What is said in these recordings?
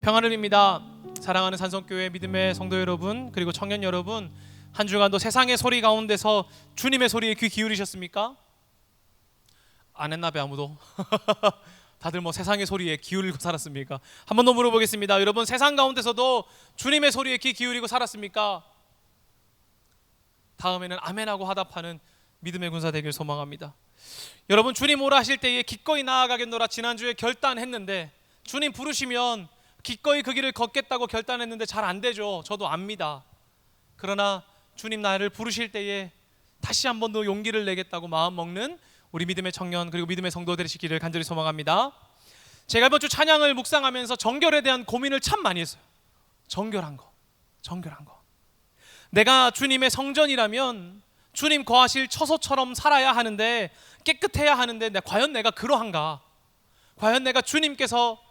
평안을입니다. 사랑하는 산성교회 믿음의 성도 여러분, 그리고 청년 여러분, 한 주간도 세상의 소리 가운데서 주님의 소리에 귀 기울이셨습니까? 안 했나 봐 아무도. 다들 뭐 세상의 소리에 기울이고 살았습니까? 한 번 더 물어보겠습니다. 여러분, 세상 가운데서도 주님의 소리에 귀 기울이고 살았습니까? 다음에는 아멘하고 화답하는 믿음의 군사 되길 소망합니다. 여러분, 주님 오라 하실 때에 기꺼이 나아가겠노라 지난주에 결단했는데, 주님 부르시면 기꺼이 그 길을 걷겠다고 결단했는데 잘 안 되죠. 저도 압니다. 그러나 주님 나를 부르실 때에 다시 한 번 더 용기를 내겠다고 마음 먹는 우리 믿음의 청년 그리고 믿음의 성도 되시기를 간절히 소망합니다. 제가 이번 주 찬양을 묵상하면서 정결에 대한 고민을 참 많이 했어요. 정결한 거. 내가 주님의 성전이라면 주님 거하실 처소처럼 살아야 하는데, 깨끗해야 하는데 과연 내가 그러한가? 과연 내가 주님께서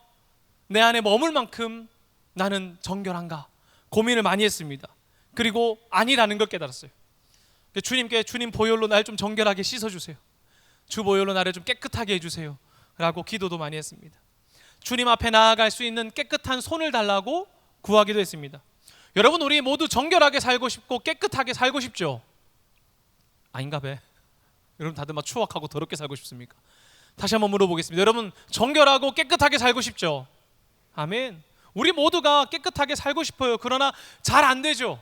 내 안에 머물 만큼 나는 정결한가? 고민을 많이 했습니다. 그리고 아니라는 걸 깨달았어요. 주님께 주님 보혈로 날 좀 정결하게 씻어주세요. 주 보혈로 나를 좀 깨끗하게 해주세요 라고 기도도 많이 했습니다. 주님 앞에 나아갈 수 있는 깨끗한 손을 달라고 구하기도 했습니다. 여러분, 우리 모두 정결하게 살고 싶고 깨끗하게 살고 싶죠? 아닌가 봐. 여러분 다들 막 추악하고 더럽게 살고 싶습니까? 다시 한번 물어보겠습니다. 여러분, 정결하고 깨끗하게 살고 싶죠? 아멘. 우리 모두가 깨끗하게 살고 싶어요. 그러나 잘 안 되죠.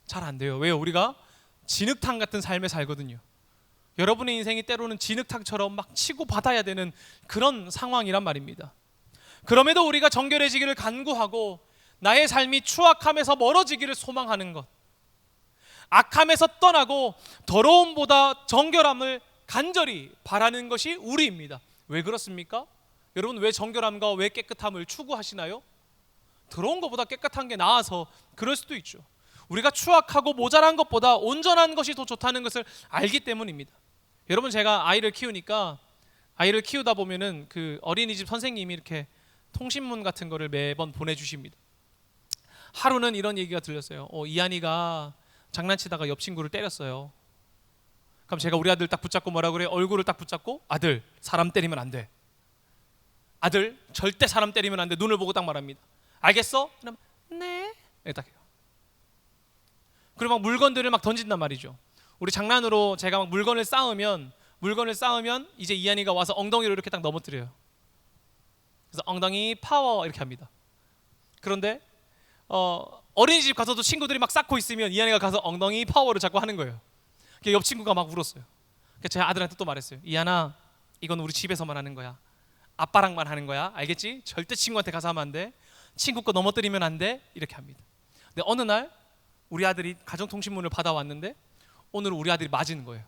잘 안 돼요. 왜요? 우리가 진흙탕 같은 삶에 살거든요. 여러분의 인생이 때로는 진흙탕처럼 막 치고 받아야 되는 그런 상황이란 말입니다. 그럼에도 우리가 정결해지기를 간구하고 나의 삶이 추악함에서 멀어지기를 소망하는 것, 악함에서 떠나고 더러움보다 정결함을 간절히 바라는 것이 우리입니다. 왜 그렇습니까? 여러분, 왜 정결함과 왜 깨끗함을 추구하시나요? 더러운 것보다 깨끗한 게 나아서 그럴 수도 있죠. 우리가 추악하고 모자란 것보다 온전한 것이 더 좋다는 것을 알기 때문입니다. 여러분, 제가 아이를 키우니까 아이를 키우다 보면은 그 어린이집 선생님이 이렇게 통신문 같은 거를 매번 보내주십니다. 하루는 이런 얘기가 들렸어요. 이한이가 장난치다가 옆 친구를 때렸어요. 그럼 제가 우리 아들 딱 붙잡고 뭐라 그래요? 얼굴을 딱 붙잡고, 아들, 사람 때리면 안 돼. 아들, 절대 사람 때리면 안 돼. 눈을 보고 딱 말합니다. 알겠어? 그럼 네. 이렇게 딱 해요. 그리고 막 물건들을 막 던진단 말이죠. 우리 장난으로 제가 막 물건을 쌓으면 이제 이한이가 와서 엉덩이로 이렇게 딱 넘어뜨려요. 그래서 엉덩이 파워 이렇게 합니다. 그런데 어린이집 가서도 친구들이 막 쌓고 있으면 이한이가 가서 엉덩이 파워를 자꾸 하는 거예요. 옆 친구가 막 울었어요. 그래서 제가 아들한테 또 말했어요. 이한아, 이건 우리 집에서만 하는 거야. 아빠랑만 하는 거야. 알겠지? 절대 친구한테 가서 하면 안 돼. 친구 거 넘어뜨리면 안 돼. 이렇게 합니다. 근데 어느 날 우리 아들이 가정통신문을 받아왔는데 오늘 우리 아들이 맞은 거예요.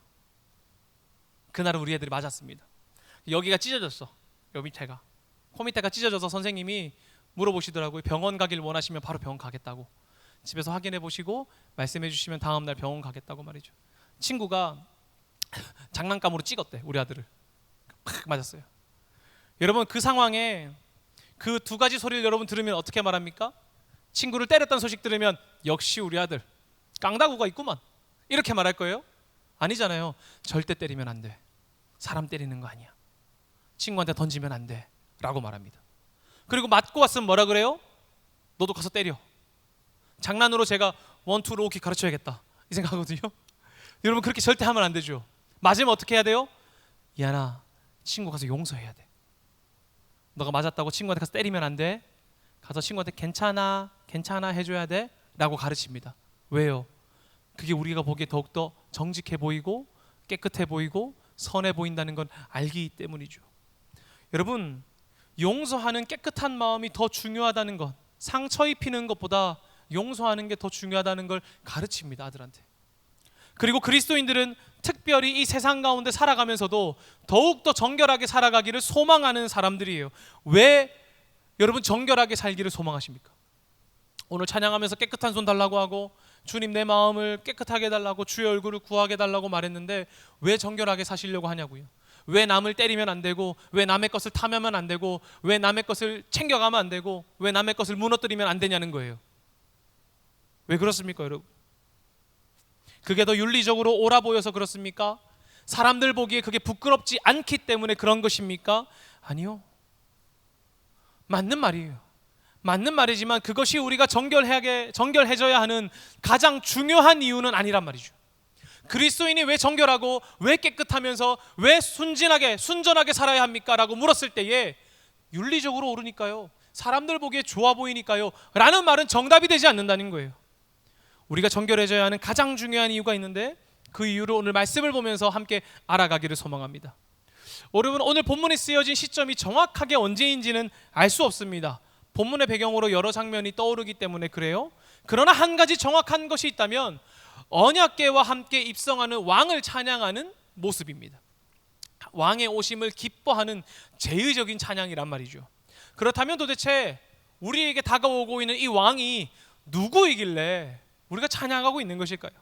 그날은 우리 애들이 맞았습니다. 여기가 찢어졌어. 여기 밑에가. 코 밑에가 찢어져서 선생님이 물어보시더라고요. 병원 가길 원하시면 바로 병원 가겠다고. 집에서 확인해 보시고 말씀해 주시면 다음 날 병원 가겠다고 말이죠. 친구가 장난감으로 찍었대, 우리 아들을. 팍 맞았어요. 여러분, 그 상황에 그 두 가지 소리를 여러분 들으면 어떻게 말합니까? 친구를 때렸다는 소식 들으면 역시 우리 아들 깡다구가 있구만, 이렇게 말할 거예요? 아니잖아요. 절대 때리면 안 돼. 사람 때리는 거 아니야. 친구한테 던지면 안 돼 라고 말합니다. 그리고 맞고 왔으면 뭐라 그래요? 너도 가서 때려. 장난으로 제가 원투 로우킥 가르쳐야겠다 이 생각하거든요. 여러분, 그렇게 절대 하면 안 되죠. 맞으면 어떻게 해야 돼요? 이하나, 친구 가서 용서해야 돼. 너가 맞았다고 친구한테 가서 때리면 안 돼. 가서 친구한테 괜찮아 해줘야 돼 라고 가르칩니다. 왜요? 그게 우리가 보기에 더욱더 정직해 보이고 깨끗해 보이고 선해 보인다는 건 알기 때문이죠. 여러분, 용서하는 깨끗한 마음이 더 중요하다는 것, 상처 입히는 것보다 용서하는 게 더 중요하다는 걸 가르칩니다, 아들한테. 그리고 그리스도인들은 특별히 이 세상 가운데 살아가면서도 더욱더 정결하게 살아가기를 소망하는 사람들이에요. 왜 여러분 정결하게 살기를 소망하십니까? 오늘 찬양하면서 깨끗한 손 달라고 하고 주님 내 마음을 깨끗하게 해달라고 주의 얼굴을 구하게 해달라고 말했는데 왜 정결하게 사시려고 하냐고요. 왜 남을 때리면 안 되고, 왜 남의 것을 탐하면 안 되고, 왜 남의 것을 챙겨가면 안 되고, 왜 남의 것을 무너뜨리면 안 되냐는 거예요. 왜 그렇습니까, 여러분? 그게 더 윤리적으로 옳아 보여서 그렇습니까? 사람들 보기에 그게 부끄럽지 않기 때문에 그런 것입니까? 아니요. 맞는 말이에요. 맞는 말이지만 그것이 우리가 정결해져야 하는 가장 중요한 이유는 아니란 말이죠. 그리스도인이 왜 정결하고 왜 깨끗하면서 왜 순전하게 살아야 합니까? 라고 물었을 때에 윤리적으로 옳으니까요, 사람들 보기에 좋아 보이니까요 라는 말은 정답이 되지 않는다는 거예요. 우리가 정결해져야 하는 가장 중요한 이유가 있는데, 그 이유를 오늘 말씀을 보면서 함께 알아가기를 소망합니다. 여러분, 오늘 본문에 쓰여진 시점이 정확하게 언제인지는 알 수 없습니다. 본문의 배경으로 여러 장면이 떠오르기 때문에 그래요. 그러나 한 가지 정확한 것이 있다면 언약궤와 함께 입성하는 왕을 찬양하는 모습입니다. 왕의 오심을 기뻐하는 제의적인 찬양이란 말이죠. 그렇다면 도대체 우리에게 다가오고 있는 이 왕이 누구이길래 우리가 찬양하고 있는 것일까요?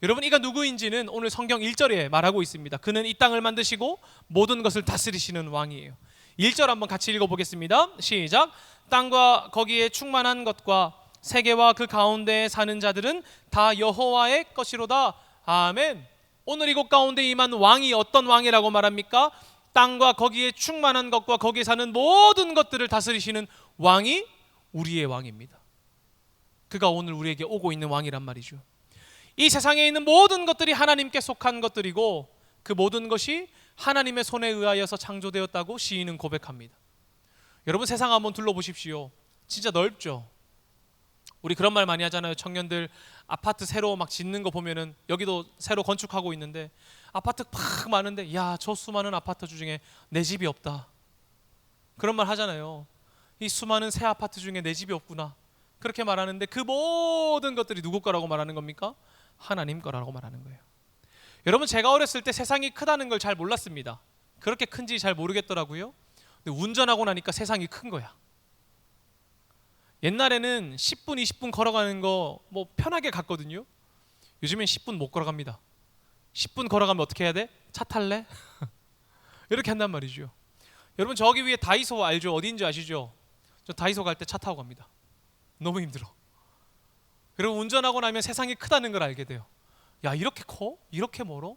여러분, 이가 누구인지는 오늘 성경 1절에 말하고 있습니다. 그는 이 땅을 만드시고 모든 것을 다스리시는 왕이에요. 1절 한번 같이 읽어보겠습니다. 시작. 땅과 거기에 충만한 것과 세계와 그 가운데에 사는 자들은 다 여호와의 것이로다. 아멘. 오늘 이곳 가운데 임한 왕이 어떤 왕이라고 말합니까? 땅과 거기에 충만한 것과 거기에 사는 모든 것들을 다스리시는 왕이 우리의 왕입니다. 그가 오늘 우리에게 오고 있는 왕이란 말이죠. 이 세상에 있는 모든 것들이 하나님께 속한 것들이고 그 모든 것이 하나님의 손에 의하여서 창조되었다고 시인은 고백합니다. 여러분, 세상 한번 둘러보십시오. 진짜 넓죠? 우리 그런 말 많이 하잖아요. 청년들 아파트 새로 막 짓는 거 보면은, 여기도 새로 건축하고 있는데 아파트 팍 많은데, 야, 저 수많은 아파트 중에 내 집이 없다, 그런 말 하잖아요. 이 수많은 새 아파트 중에 내 집이 없구나, 그렇게 말하는데 그 모든 것들이 누구 거라고 말하는 겁니까? 하나님 거라고 말하는 거예요. 여러분, 제가 어렸을 때 세상이 크다는 걸 잘 몰랐습니다. 그렇게 큰지 잘 모르겠더라고요. 근데 운전하고 나니까 세상이 큰 거야. 옛날에는 10분, 20분 걸어가는 거 뭐 편하게 갔거든요. 요즘엔 10분 못 걸어갑니다. 10분 걸어가면 어떻게 해야 돼? 차 탈래? 이렇게 한단 말이죠. 여러분, 저기 위에 다이소 알죠? 어디인지 아시죠? 저 다이소 갈 때 차 타고 갑니다. 너무 힘들어. 그리고 운전하고 나면 세상이 크다는 걸 알게 돼요. 야, 이렇게 커? 이렇게 멀어?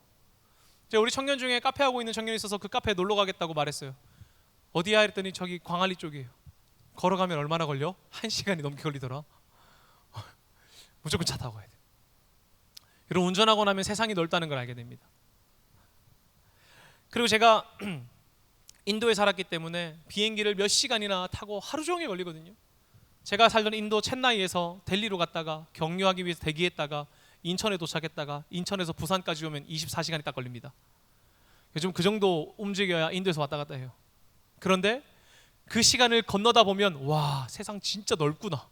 제가 우리 청년 중에 카페 하고 있는 청년이 있어서 그 카페에 놀러 가겠다고 말했어요. 어디야? 했더니 저기 광안리 쪽이에요. 걸어가면 얼마나 걸려? 1시간이 넘게 걸리더라. 무조건 차 타고 가야 돼. 여러분, 운전하고 나면 세상이 넓다는 걸 알게 됩니다. 그리고 제가 인도에 살았기 때문에 비행기를 몇 시간이나 타고 하루 종일 걸리거든요. 제가 살던 인도 첸나이에서 델리로 갔다가 격려하기 위해서 대기했다가 인천에 도착했다가 인천에서 부산까지 오면 24시간이 딱 걸립니다. 요즘 그 정도 움직여야 인도에서 왔다 갔다 해요. 그런데 그 시간을 건너다 보면, 와, 세상 진짜 넓구나,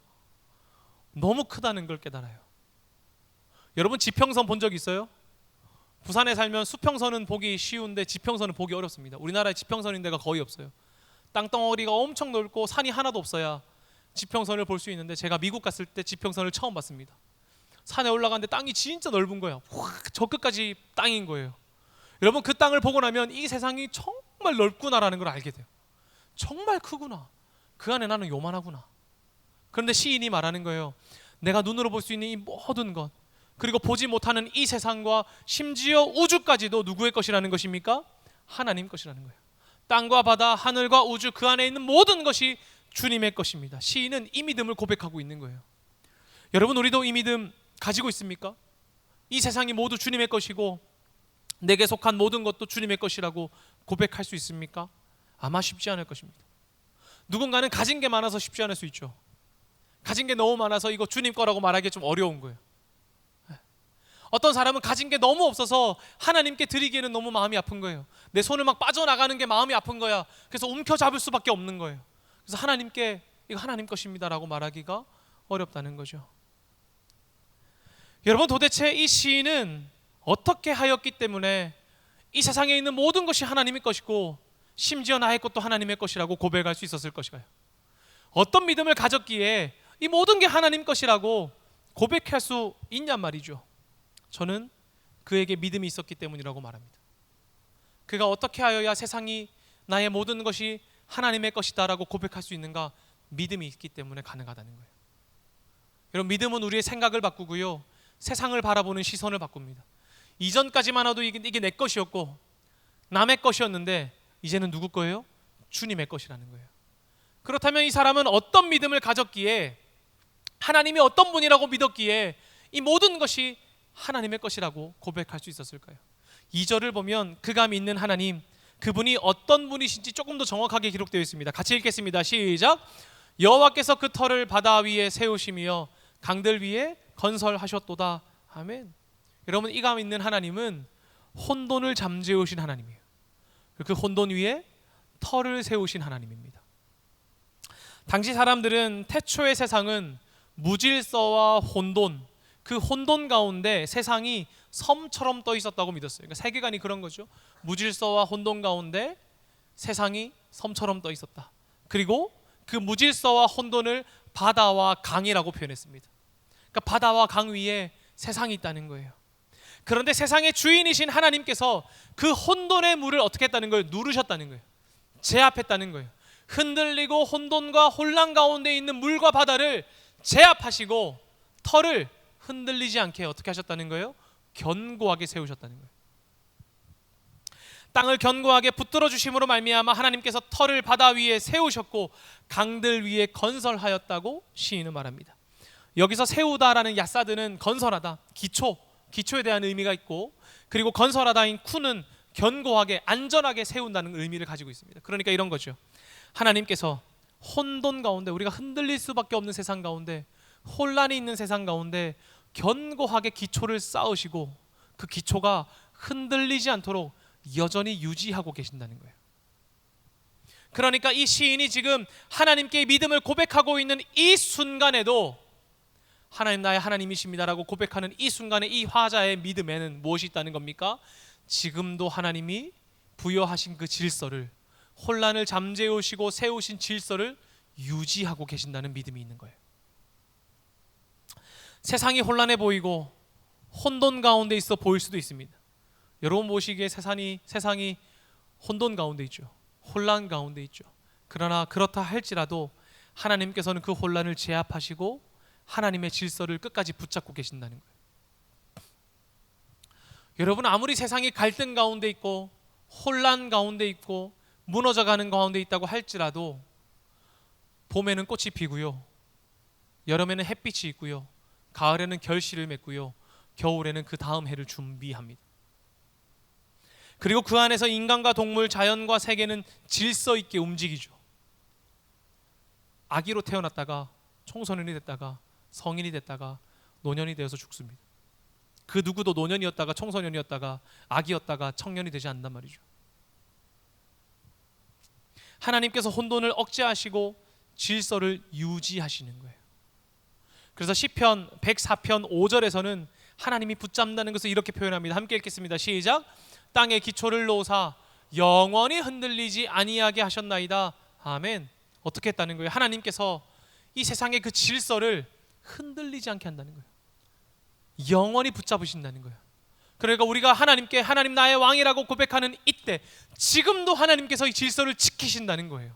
너무 크다는 걸 깨달아요. 여러분, 지평선 본 적 있어요? 부산에 살면 수평선은 보기 쉬운데 지평선은 보기 어렵습니다. 우리나라에 지평선인 데가 거의 없어요. 땅덩어리가 엄청 넓고 산이 하나도 없어야 지평선을 볼 수 있는데, 제가 미국 갔을 때 지평선을 처음 봤습니다. 산에 올라가는데 땅이 진짜 넓은 거야. 저 끝까지 땅인 거예요. 여러분, 그 땅을 보고 나면 이 세상이 정말 넓구나라는 걸 알게 돼요. 정말 크구나. 그 안에 나는 요만하구나. 그런데 시인이 말하는 거예요. 내가 눈으로 볼 수 있는 이 모든 것, 그리고 보지 못하는 이 세상과 심지어 우주까지도 누구의 것이라는 것입니까? 하나님 것이라는 거예요. 땅과 바다, 하늘과 우주, 그 안에 있는 모든 것이 주님의 것입니다. 시인은 이 믿음을 고백하고 있는 거예요. 여러분, 우리도 이 믿음 가지고 있습니까? 이 세상이 모두 주님의 것이고 내게 속한 모든 것도 주님의 것이라고 고백할 수 있습니까? 아마 쉽지 않을 것입니다. 누군가는 가진 게 많아서 쉽지 않을 수 있죠. 가진 게 너무 많아서 이거 주님 거라고 말하기 좀 어려운 거예요. 어떤 사람은 가진 게 너무 없어서 하나님께 드리기에는 너무 마음이 아픈 거예요. 내 손을 막 빠져나가는 게 마음이 아픈 거야. 그래서 움켜잡을 수밖에 없는 거예요. 그래서 하나님께 이거 하나님 것입니다라고 말하기가 어렵다는 거죠. 여러분, 도대체 이 시인은 어떻게 하였기 때문에 이 세상에 있는 모든 것이 하나님의 것이고 심지어 나의 것도 하나님의 것이라고 고백할 수 있었을 것일까요? 어떤 믿음을 가졌기에 이 모든 게 하나님 것이라고 고백할 수 있냔 말이죠. 저는 그에게 믿음이 있었기 때문이라고 말합니다. 그가 어떻게 하여야 세상이 나의 모든 것이 하나님의 것이다라고 고백할 수 있는가? 믿음이 있기 때문에 가능하다는 거예요. 여러분, 믿음은 우리의 생각을 바꾸고요, 세상을 바라보는 시선을 바꿉니다. 이전까지만 해도 이게 내 것이었고 남의 것이었는데 이제는 누구 거예요? 주님의 것이라는 거예요. 그렇다면 이 사람은 어떤 믿음을 가졌기에, 하나님이 어떤 분이라고 믿었기에 이 모든 것이 하나님의 것이라고 고백할 수 있었을까요? 2절을 보면 그가 믿는 하나님, 그분이 어떤 분이신지 조금 더 정확하게 기록되어 있습니다. 같이 읽겠습니다. 시작. 여호와께서 그 터를 바다 위에 세우시며 강들 위에 건설하셨도다. 아멘. 여러분, 이가 믿는 하나님은 혼돈을 잠재우신 하나님이에요. 그 혼돈 위에 터를 세우신 하나님입니다. 당시 사람들은 태초의 세상은 무질서와 혼돈, 그 혼돈 가운데 세상이 섬처럼 떠 있었다고 믿었어요. 그러니까 세계관이 그런 거죠. 무질서와 혼돈 가운데 세상이 섬처럼 떠 있었다. 그리고 그 무질서와 혼돈을 바다와 강이라고 표현했습니다. 그러니까 바다와 강 위에 세상이 있다는 거예요. 그런데 세상의 주인이신 하나님께서 그 혼돈의 물을 어떻게 했다는 거예요? 누르셨다는 거예요. 제압했다는 거예요. 흔들리고 혼돈과 혼란 가운데 있는 물과 바다를 제압하시고 터를 흔들리지 않게 어떻게 하셨다는 거예요? 견고하게 세우셨다는 거예요. 땅을 견고하게 붙들어 주심으로 말미암아 하나님께서 터를 바다 위에 세우셨고 강들 위에 건설하였다고 시인은 말합니다. 여기서 세우다라는 야사드는 건설하다, 기초에 대한 의미가 있고, 그리고 건설하다인 쿠는 견고하게 안전하게 세운다는 의미를 가지고 있습니다. 그러니까 이런 거죠. 하나님께서 혼돈 가운데, 우리가 흔들릴 수밖에 없는 세상 가운데, 혼란이 있는 세상 가운데 견고하게 기초를 쌓으시고 그 기초가 흔들리지 않도록 여전히 유지하고 계신다는 거예요. 그러니까 이 시인이 지금 하나님께 믿음을 고백하고 있는 이 순간에도 하나님 나의 하나님이십니다라고 고백하는 이 순간에 이 화자의 믿음에는 무엇이 있다는 겁니까? 지금도 하나님이 부여하신 그 질서를, 혼란을 잠재우시고 세우신 질서를 유지하고 계신다는 믿음이 있는 거예요. 세상이 혼란해 보이고 혼돈 가운데 있어 보일 수도 있습니다. 여러분 보시기에 세상이 혼돈 가운데 있죠. 혼란 가운데 있죠. 그러나 그렇다 할지라도 하나님께서는 그 혼란을 제압하시고 하나님의 질서를 끝까지 붙잡고 계신다는 거예요. 여러분, 아무리 세상이 갈등 가운데 있고 혼란 가운데 있고 무너져가는 가운데 있다고 할지라도 봄에는 꽃이 피고요, 여름에는 햇빛이 있고요, 가을에는 결실을 맺고요, 겨울에는 그 다음 해를 준비합니다. 그리고 그 안에서 인간과 동물, 자연과 세계는 질서 있게 움직이죠. 아기로 태어났다가 청소년이 됐다가 성인이 됐다가 노년이 되어서 죽습니다. 그 누구도 노년이었다가 청소년이었다가 아기였다가 청년이 되지 않는단 말이죠. 하나님께서 혼돈을 억제하시고 질서를 유지하시는 거예요. 그래서 시편 104편 5절에서는 하나님이 붙잡는다는 것을 이렇게 표현합니다. 함께 읽겠습니다. 시작. 땅에 기초를 놓으사 영원히 흔들리지 아니하게 하셨나이다. 아멘. 어떻게 했다는 거예요? 하나님께서 이 세상의 그 질서를 흔들리지 않게 한다는 거예요. 영원히 붙잡으신다는 거예요. 그러니까 우리가 하나님께 하나님 나의 왕이라고 고백하는 이때 지금도 하나님께서 이 질서를 지키신다는 거예요.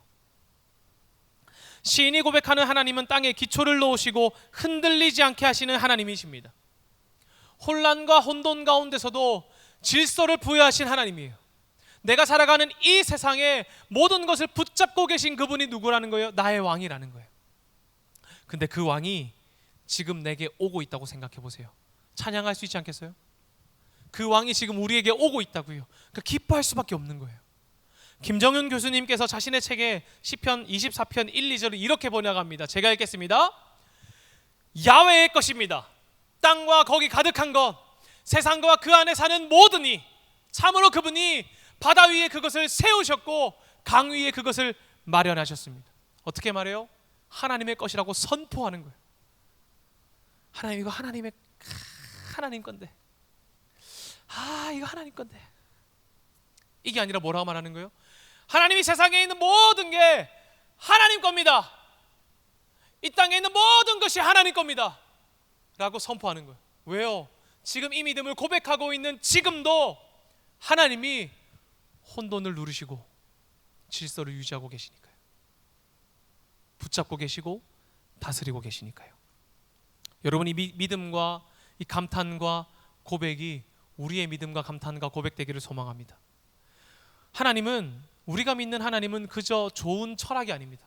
시인이 고백하는 하나님은 땅에 기초를 놓으시고 흔들리지 않게 하시는 하나님이십니다. 혼란과 혼돈 가운데서도 질서를 부여하신 하나님이에요. 내가 살아가는 이 세상에 모든 것을 붙잡고 계신 그분이 누구라는 거예요? 나의 왕이라는 거예요. 근데 그 왕이 지금 내게 오고 있다고 생각해 보세요. 찬양할 수 있지 않겠어요? 그 왕이 지금 우리에게 오고 있다고요. 그러니까 기뻐할 수밖에 없는 거예요. 김정윤 교수님께서 자신의 책에 시편 24편 1, 2절을 이렇게 번역합니다. 제가 읽겠습니다. 야훼의 것입니다. 땅과 거기 가득한 것, 세상과 그 안에 사는 모든 이, 참으로 그분이 바다 위에 그것을 세우셨고 강 위에 그것을 마련하셨습니다. 어떻게 말해요? 하나님의 것이라고 선포하는 거예요. 하나님, 이거 하나님 건데, 이거 하나님 건데, 이게 아니라 뭐라고 말하는 거예요? 하나님이 세상에 있는 모든 게 하나님 겁니다. 이 땅에 있는 모든 것이 하나님 겁니다 라고 선포하는 거예요. 왜요? 지금 이 믿음을 고백하고 있는 지금도 하나님이 혼돈을 누르시고 질서를 유지하고 계시니까요. 붙잡고 계시고 다스리고 계시니까요. 여러분, 이 믿음과 이 감탄과 고백이 우리의 믿음과 감탄과 고백되기를 소망합니다. 하나님은, 우리가 믿는 하나님은 그저 좋은 철학이 아닙니다.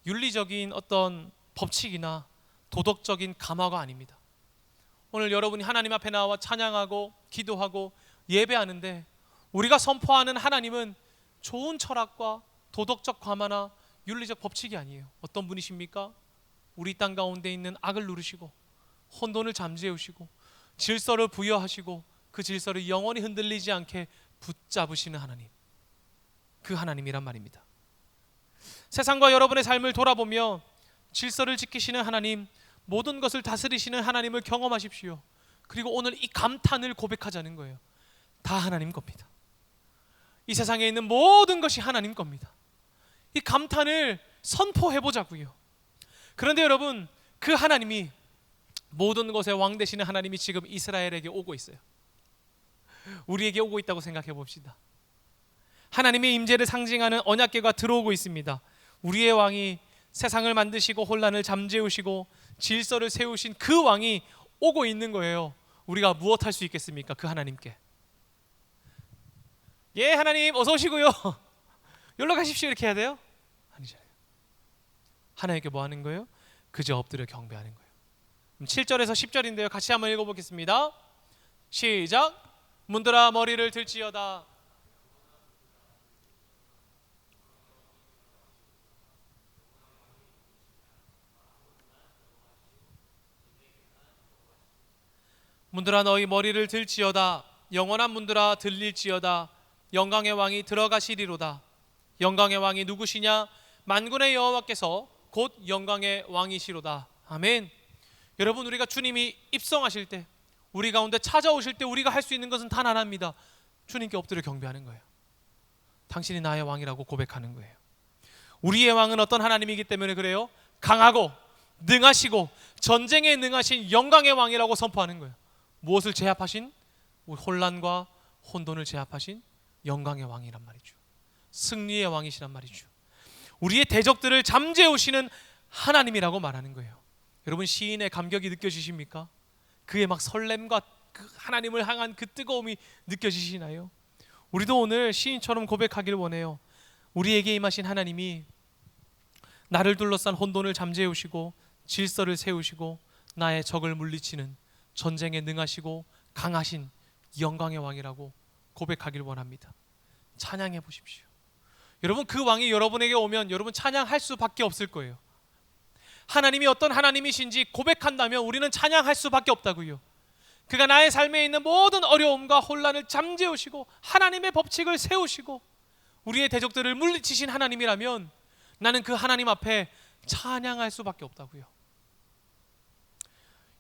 윤리적인 어떤 법칙이나 도덕적인 감화가 아닙니다. 오늘 여러분이 하나님 앞에 나와 찬양하고 기도하고 예배하는데 우리가 선포하는 하나님은 좋은 철학과 도덕적 감화나 윤리적 법칙이 아니에요. 어떤 분이십니까? 우리 땅 가운데 있는 악을 누르시고 혼돈을 잠재우시고 질서를 부여하시고 그 질서를 영원히 흔들리지 않게 붙잡으시는 하나님, 그 하나님이란 말입니다. 세상과 여러분의 삶을 돌아보며 질서를 지키시는 하나님, 모든 것을 다스리시는 하나님을 경험하십시오. 그리고 오늘 이 감탄을 고백하자는 거예요. 다 하나님 겁니다. 이 세상에 있는 모든 것이 하나님 겁니다. 이 감탄을 선포해 보자고요. 그런데 여러분, 그 하나님이, 모든 것의 왕 되시는 하나님이 지금 이스라엘에게 오고 있어요. 우리에게 오고 있다고 생각해 봅시다. 하나님의 임재를 상징하는 언약궤가 들어오고 있습니다. 우리의 왕이, 세상을 만드시고 혼란을 잠재우시고 질서를 세우신 그 왕이 오고 있는 거예요. 우리가 무엇 할 수 있겠습니까? 그 하나님께. 예, 하나님 어서 오시고요. 여기로 가십시오 이렇게 해야 돼요? 아니잖아요. 하나님께 뭐 하는 거예요? 그저 엎드려 경배하는 거예요. 7절에서 10절인데요. 같이 한번 읽어보겠습니다. 시작. 문들아 머리를 들지어다. 문들아 너희 머리를 들지어다. 영원한 문들아 들릴지어다. 영광의 왕이 들어가시리로다. 영광의 왕이 누구시냐? 만군의 여호와께서 곧 영광의 왕이시로다. 아멘. 여러분, 우리가 주님이 입성하실 때, 우리 가운데 찾아오실 때 우리가 할 수 있는 것은 단 하나입니다. 주님께 엎드려 경배하는 거예요. 당신이 나의 왕이라고 고백하는 거예요. 우리의 왕은 어떤 하나님이기 때문에 그래요? 강하고 능하시고 전쟁에 능하신 영광의 왕이라고 선포하는 거예요. 무엇을 제압하신? 혼란과 혼돈을 제압하신 영광의 왕이란 말이죠. 승리의 왕이시란 말이죠. 우리의 대적들을 잠재우시는 하나님이라고 말하는 거예요. 여러분, 시인의 감격이 느껴지십니까? 그의 막 설렘과 그 하나님을 향한 그 뜨거움이 느껴지시나요? 우리도 오늘 시인처럼 고백하길 원해요. 우리에게 임하신 하나님이 나를 둘러싼 혼돈을 잠재우시고 질서를 세우시고 나의 적을 물리치는 전쟁에 능하시고 강하신 영광의 왕이라고 고백하길 원합니다. 찬양해 보십시오. 여러분, 그 왕이 여러분에게 오면 여러분 찬양할 수밖에 없을 거예요. 하나님이 어떤 하나님이신지 고백한다면 우리는 찬양할 수밖에 없다고요. 그가 나의 삶에 있는 모든 어려움과 혼란을 잠재우시고 하나님의 법칙을 세우시고 우리의 대적들을 물리치신 하나님이라면 나는 그 하나님 앞에 찬양할 수밖에 없다고요.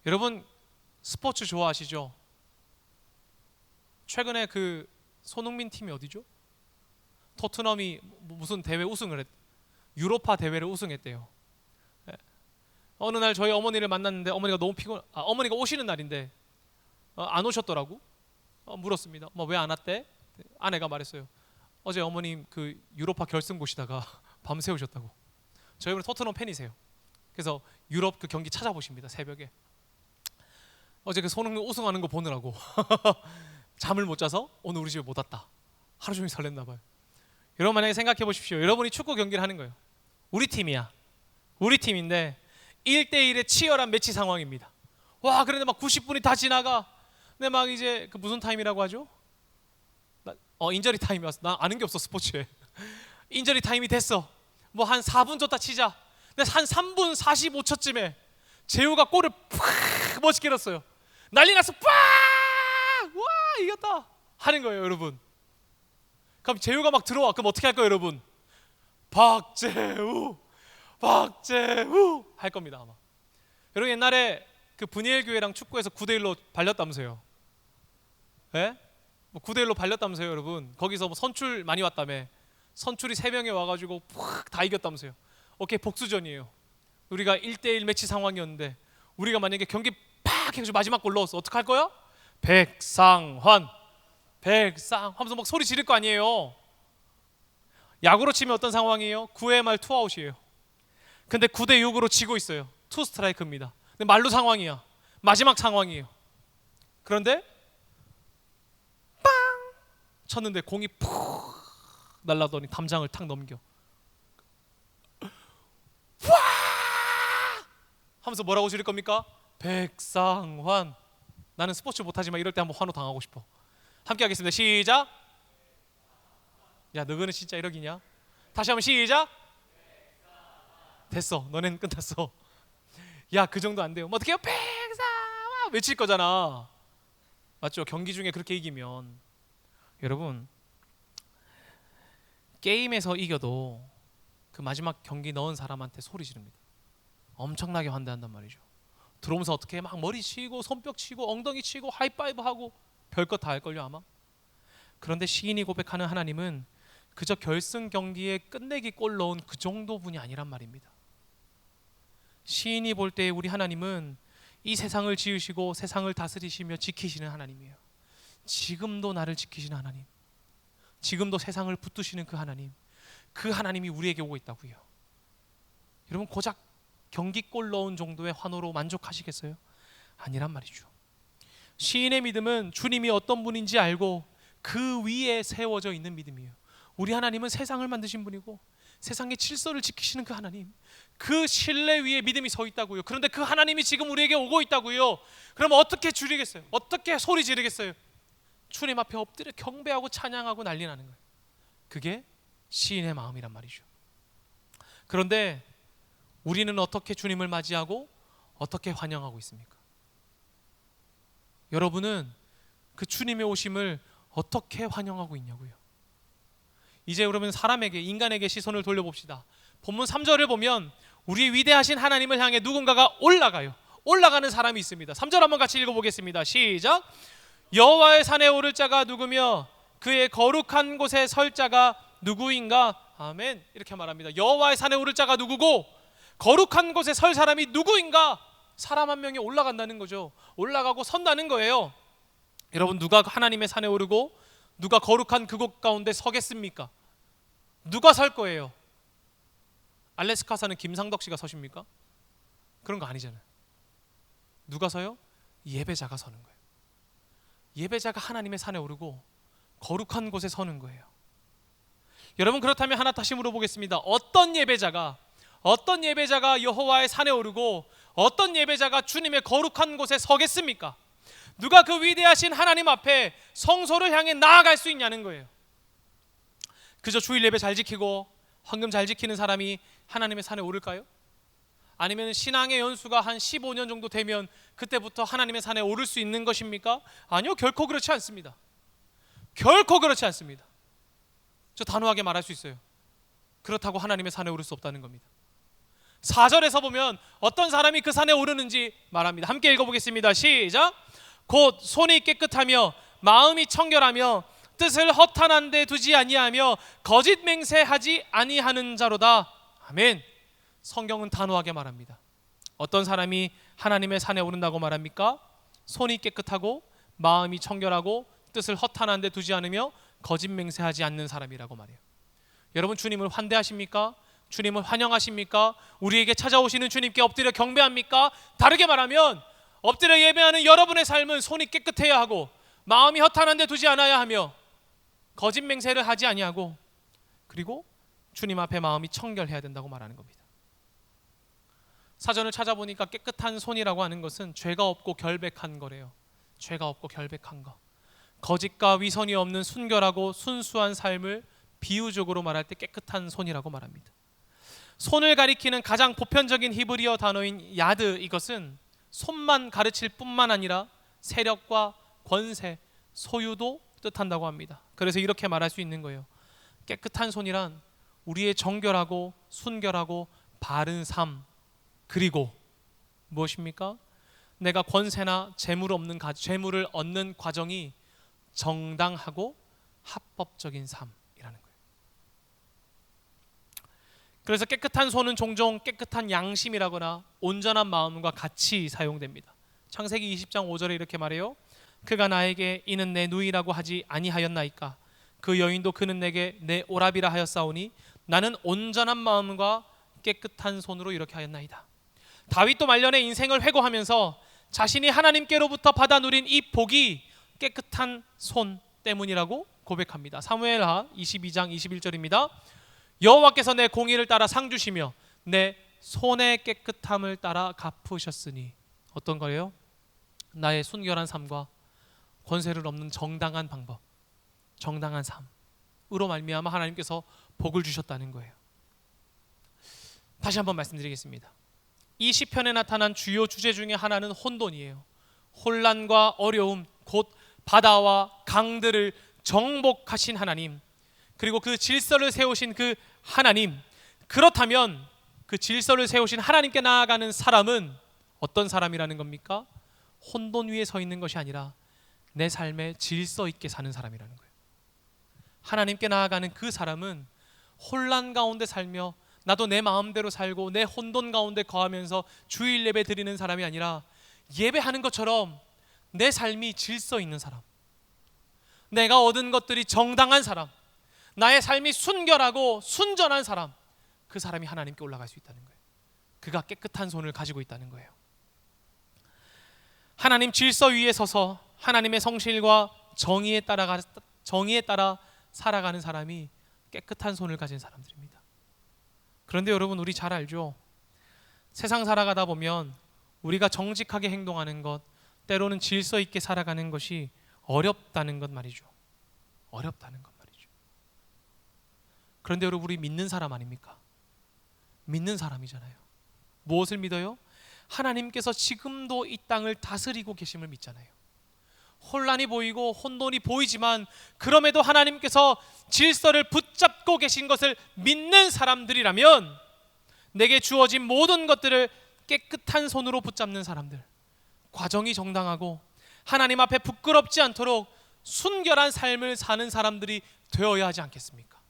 여러분, 스포츠 좋아하시죠? 최근에 그 손흥민 팀이 어디죠? 토트넘이 무슨 대회 우승을 했, 유로파 대회를 우승했대요. 어느 날 저희 어머니를 만났는데 어머니가 너무 어머니가 오시는 날인데 안 오셨더라고. 물었습니다. 왜 안 왔대? 아내가 말했어요. 어제 어머님 그 유로파 결승 보시다가 밤새 오셨다고. 저희 어머니 토트넘 팬이세요. 그래서 유럽 그 경기 찾아보십니다. 새벽에. 어제 그 손흥민 우승하는 거 보느라고 잠을 못 자서 오늘 우리 집에 못 왔다. 하루 종일 설렜나 봐요. 여러분, 만약에 생각해 보십시오. 여러분이 축구 경기를 하는 거예요. 우리 팀이야. 우리 팀인데 1대1의 치열한 매치 상황입니다. 와, 그런데 막 90분이 다 지나가. 근데 막 이제 그 무슨 타임이라고 하죠? 인저리 타임이 왔어. 나 아는 게 없어 스포츠에. 인저리 타임이 됐어. 뭐 한 4분 줬다 치자. 근데 한 3분 45초쯤에 재우가 골을 팍 멋있게 넣었어요. 난리 났어. 팍! 와, 이겼다 하는 거예요, 여러분. 그럼 재우가 막 들어와. 그럼 어떻게 할 거예요, 여러분? 박재우 할 겁니다, 아마. 여러분, 옛날에 그 분이엘 교회랑 축구에서 9대1로 발렸다면서요. 예? 뭐 9대1로 발렸다면서요, 여러분. 거기서 뭐 선출 많이 왔다며. 선출이 3명이 와가지고 푹 다 이겼다면서요. 오케이, 복수전이에요. 우리가 1대1 매치 상황이었는데 우리가 만약에 경기 팍 해가지고 마지막 골 넣었어. 어떡할 거야? 백상환 하면서 막 소리 지를 거 아니에요. 야구로 치면 어떤 상황이에요? 9회 말 투아웃이에요. 근데 9대6으로 지고 있어요. 투 스트라이크입니다. 근데 말로 상황이야. 마지막 상황이에요. 그런데 빵 쳤는데 공이 푹 날라더니 담장을 탁 넘겨. 하면서 뭐라고 줄일 겁니까? 백상환. 나는 스포츠 못하지만 이럴 때 한번 환호 당하고 싶어. 함께 하겠습니다. 시작. 야, 너희는 진짜 이러기냐? 다시 한번 시작. 됐어. 너넨 끝났어. 야, 그 정도 안 돼요. 뭐 어떻게 해요? 백상환 외칠 거잖아. 맞죠? 경기 중에 그렇게 이기면. 여러분, 게임에서 이겨도 그 마지막 경기 넣은 사람한테 소리 지릅니다. 엄청나게 환대한단 말이죠. 들어오면서 어떻게 막 머리 치고 손뼉 치고 엉덩이 치고 하이파이브 하고 별것 다 할걸요 아마. 그런데 시인이 고백하는 하나님은 그저 결승 경기에 끝내기 골 넣은 그 정도 분이 아니란 말입니다. 시인이 볼 때 우리 하나님은 이 세상을 지으시고 세상을 다스리시며 지키시는 하나님이에요. 지금도 나를 지키시는 하나님, 지금도 세상을 붙드시는 그 하나님이 우리에게 오고 있다고요. 여러분, 고작 경기골 넣은 정도의 환호로 만족하시겠어요? 아니란 말이죠. 시인의 믿음은 주님이 어떤 분인지 알고 그 위에 세워져 있는 믿음이에요. 우리 하나님은 세상을 만드신 분이고 세상의 질서를 지키시는 그 하나님, 그 신뢰 위에 믿음이 서 있다고요. 그런데 그 하나님이 지금 우리에게 오고 있다고요. 그럼 어떻게 줄이겠어요? 어떻게 소리 지르겠어요? 주님 앞에 엎드려 경배하고 찬양하고 난리 나는 거예요. 그게 시인의 마음이란 말이죠. 그런데 우리는 어떻게 주님을 맞이하고 어떻게 환영하고 있습니까? 여러분은 그 주님의 오심을 어떻게 환영하고 있냐고요. 이제 그러면 사람에게, 인간에게 시선을 돌려봅시다. 본문 3절을 보면 우리 위대하신 하나님을 향해 누군가가 올라가요. 올라가는 사람이 있습니다. 3절 한번 같이 읽어보겠습니다. 시작. 여호와의 산에 오를 자가 누구며 그의 거룩한 곳에 설 자가 누구인가? 아멘. 이렇게 말합니다. 여호와의 산에 오를 자가 누구고 거룩한 곳에 설 사람이 누구인가? 사람 한 명이 올라간다는 거죠. 올라가고 선다는 거예요. 여러분, 누가 하나님의 산에 오르고 누가 거룩한 그곳 가운데 서겠습니까? 누가 설 거예요? 알래스카 사는 김상덕 씨가 서십니까? 그런 거 아니잖아요. 누가 서요? 예배자가 서는 거예요. 예배자가 하나님의 산에 오르고 거룩한 곳에 서는 거예요. 여러분, 그렇다면 하나 다시 물어보겠습니다. 어떤 예배자가 여호와의 산에 오르고 어떤 예배자가 주님의 거룩한 곳에 서겠습니까? 누가 그 위대하신 하나님 앞에 성소를 향해 나아갈 수 있냐는 거예요. 그저 주일 예배 잘 지키고 헌금 잘 지키는 사람이 하나님의 산에 오를까요? 아니면 신앙의 연수가 한 15년 정도 되면 그때부터 하나님의 산에 오를 수 있는 것입니까? 아니요, 결코 그렇지 않습니다. 결코 그렇지 않습니다. 저 단호하게 말할 수 있어요. 그렇다고 하나님의 산에 오를 수 없다는 겁니다. 4절에서 보면 어떤 사람이 그 산에 오르는지 말합니다. 함께 읽어보겠습니다. 시작. 곧 손이 깨끗하며 마음이 청결하며 뜻을 허탄한 데 두지 아니하며 거짓 맹세하지 아니하는 자로다. 아멘. 성경은 단호하게 말합니다. 어떤 사람이 하나님의 산에 오른다고 말합니까? 손이 깨끗하고 마음이 청결하고 뜻을 허탄한 데 두지 않으며 거짓 맹세하지 않는 사람이라고 말해요. 여러분, 주님을 환대하십니까? 주님을 환영하십니까? 우리에게 찾아오시는 주님께 엎드려 경배합니까? 다르게 말하면 엎드려 예배하는 여러분의 삶은 손이 깨끗해야 하고 마음이 허탄한 데 두지 않아야 하며 거짓 맹세를 하지 아니하고 그리고 주님 앞에 마음이 청결해야 된다고 말하는 겁니다. 사전을 찾아보니까 깨끗한 손이라고 하는 것은 죄가 없고 결백한 거래요. 죄가 없고 결백한 거. 거짓과 위선이 없는 순결하고 순수한 삶을 비유적으로 말할 때 깨끗한 손이라고 말합니다. 손을 가리키는 가장 보편적인 히브리어 단어인 야드, 이것은 손만 가르칠 뿐만 아니라 세력과 권세, 소유도 뜻한다고 합니다. 그래서 이렇게 말할 수 있는 거예요. 깨끗한 손이란 우리의 정결하고 순결하고 바른 삶, 그리고 무엇입니까? 내가 권세나 재물을 얻는 과정이 정당하고 합법적인 삶이라는 거예요. 그래서 깨끗한 손은 종종 깨끗한 양심이라거나 온전한 마음과 같이 사용됩니다. 창세기 20장 5절에 이렇게 말해요. 그가 나에게 이는 내 누이라고 하지 아니하였나이까? 그 여인도 그는 내게 내 오라비라 하였사오니 나는 온전한 마음과 깨끗한 손으로 이렇게 하였나이다. 다윗도 말년에 인생을 회고하면서 자신이 하나님께로부터 받아 누린 이 복이 깨끗한 손 때문이라고 고백합니다. 사무엘하 22장 21절입니다. 여호와께서 내 공의를 따라 상 주시며 내 손의 깨끗함을 따라 갚으셨으니. 어떤 거예요? 나의 순결한 삶과 권세를 없는 정당한 방법, 정당한 삶으로 말미암아 하나님께서 복을 주셨다는 거예요. 다시 한번 말씀드리겠습니다. 이 시편에 나타난 주요 주제 중에 하나는 혼돈이에요. 혼란과 어려움, 곧 바다와 강들을 정복하신 하나님, 그리고 그 질서를 세우신 그 하나님. 그렇다면 그 질서를 세우신 하나님께 나아가는 사람은 어떤 사람이라는 겁니까? 혼돈 위에 서 있는 것이 아니라 내 삶에 질서 있게 사는 사람이라는 거예요. 하나님께 나아가는 그 사람은 혼란 가운데 살며 나도 내 마음대로 살고 내 혼돈 가운데 거하면서 주일 예배 드리는 사람이 아니라 예배하는 것처럼 내 삶이 질서 있는 사람, 내가 얻은 것들이 정당한 사람, 나의 삶이 순결하고 순전한 사람, 그 사람이 하나님께 올라갈 수 있다는 거예요. 그가 깨끗한 손을 가지고 있다는 거예요. 하나님 질서 위에 서서 하나님의 성실과 정의에 따라 살아가는 사람이 깨끗한 손을 가진 사람들입니다. 그런데 여러분, 우리 잘 알죠? 세상 살아가다 보면 우리가 정직하게 행동하는 것, 때로는 질서 있게 살아가는 것이 어렵다는 것 말이죠. 어렵다는 것 말이죠. 그런데 여러분, 우리 믿는 사람 아닙니까? 믿는 사람이잖아요. 무엇을 믿어요? 하나님께서 지금도 이 땅을 다스리고 계심을 믿잖아요. 혼란이 보이고 혼돈이 보이지만 그럼에도 하나님께서 질서를 붙잡고 계신 것을 믿는 사람들이라면, 내게 주어진 모든 것들을 깨끗한 손으로 붙잡는 사람들, 과정이 정당하고 하나님 앞에 부끄럽지 않도록 순결한 삶을 사는 사람들이 되어야 하지 않겠습니까?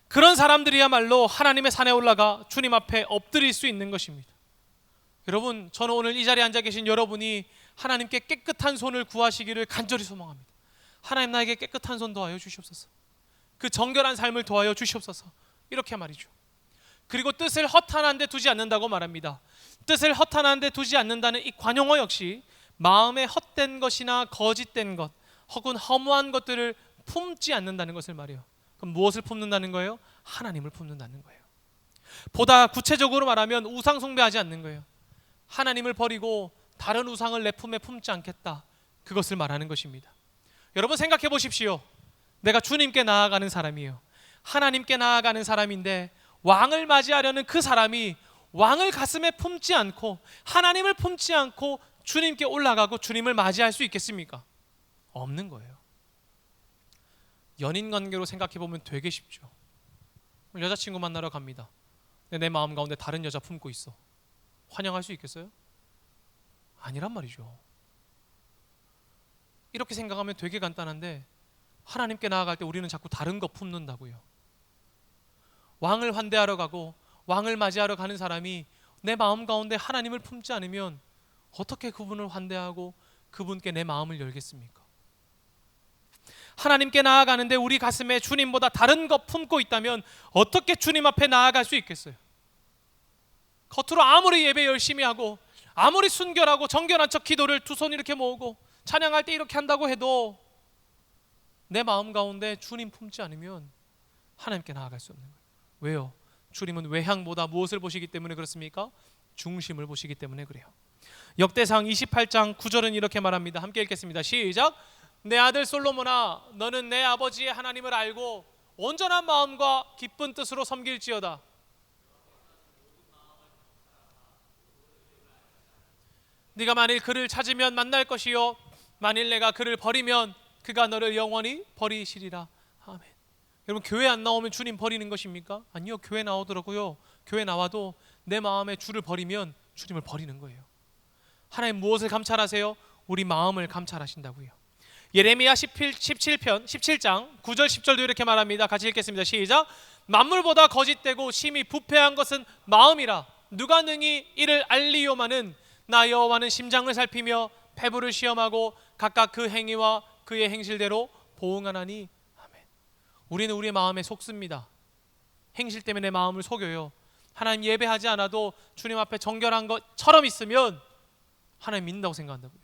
그런 사람들이야말로 하나님의 산에 올라가 주님 앞에 엎드릴 수 있는 것입니다. 여러분, 저는 오늘 이 자리에 앉아 계신 여러분이 하나님께 깨끗한 손을 구하시기를 간절히 소망합니다. 하나님, 나에게 깨끗한 손 도와여 주시옵소서. 그 정결한 삶을 도와여 주시옵소서. 이렇게 말이죠. 그리고 뜻을 허탄한 데 두지 않는다고 말합니다. 뜻을 허탄한 데 두지 않는다는 이 관용어 역시 마음에 헛된 것이나 거짓된 것 혹은 허무한 것들을 품지 않는다는 것을 말해요. 그럼 무엇을 품는다는 거예요? 하나님을 품는다는 거예요. 보다 구체적으로 말하면 우상 숭배하지 않는 거예요. 하나님을 버리고 다른 우상을 내 품에 품지 않겠다, 그것을 말하는 것입니다. 여러분, 생각해 보십시오. 내가 주님께 나아가는 사람이에요. 하나님께 나아가는 사람인데 왕을 맞이하려는 그 사람이 왕을 가슴에 품지 않고 하나님을 품지 않고 주님께 올라가고 주님을 맞이할 수 있겠습니까? 없는 거예요. 연인 관계로 생각해 보면 되게 쉽죠. 여자친구 만나러 갑니다. 근데 내 마음 가운데 다른 여자 품고 있어. 환영할 수 있겠어요? 아니란 말이죠. 이렇게 생각하면 되게 간단한데 하나님께 나아갈 때 우리는 자꾸 다른 거 품는다고요. 왕을 환대하러 가고 왕을 맞이하러 가는 사람이 내 마음 가운데 하나님을 품지 않으면 어떻게 그분을 환대하고 그분께 내 마음을 열겠습니까? 하나님께 나아가는데 우리 가슴에 주님보다 다른 것 품고 있다면 어떻게 주님 앞에 나아갈 수 있겠어요? 겉으로 아무리 예배 열심히 하고 아무리 순결하고 정결한 척 기도를 두 손 이렇게 모으고 찬양할 때 이렇게 한다고 해도 내 마음 가운데 주님 품지 않으면 하나님께 나아갈 수 없는 거예요. 왜요? 주님은 외향보다 무엇을 보시기 때문에 그렇습니까? 중심을 보시기 때문에 그래요. 역대상 28장 9절은 이렇게 말합니다. 함께 읽겠습니다. 시작. 내 아들 솔로몬아, 너는 내 아버지의 하나님을 알고 온전한 마음과 기쁜 뜻으로 섬길지어다. 네가 만일 그를 찾으면 만날 것이요 만일 내가 그를 버리면 그가 너를 영원히 버리시리라. 아멘. 여러분, 교회 안 나오면 주님 버리는 것입니까? 아니요, 교회 나오더라고요. 교회 나와도 내 마음에 주를 버리면 주님을 버리는 거예요. 하나님 무엇을 감찰하세요? 우리 마음을 감찰하신다고요. 예레미야 17장 9절 10절도 이렇게 말합니다. 같이 읽겠습니다. 시작. 만물보다 거짓되고 심히 부패한 것은 마음이라. 누가 능히 이를 알리요마는 나 여호와는 심장을 살피며 배부를 시험하고 각각 그 행위와 그의 행실대로 보응하나니. 아멘. 우리는 우리의 마음에 속습니다. 행실 때문에 내 마음을 속여요. 하나님 예배하지 않아도 주님 앞에 정결한 것처럼 있으면 하나님 믿는다고 생각한다고요.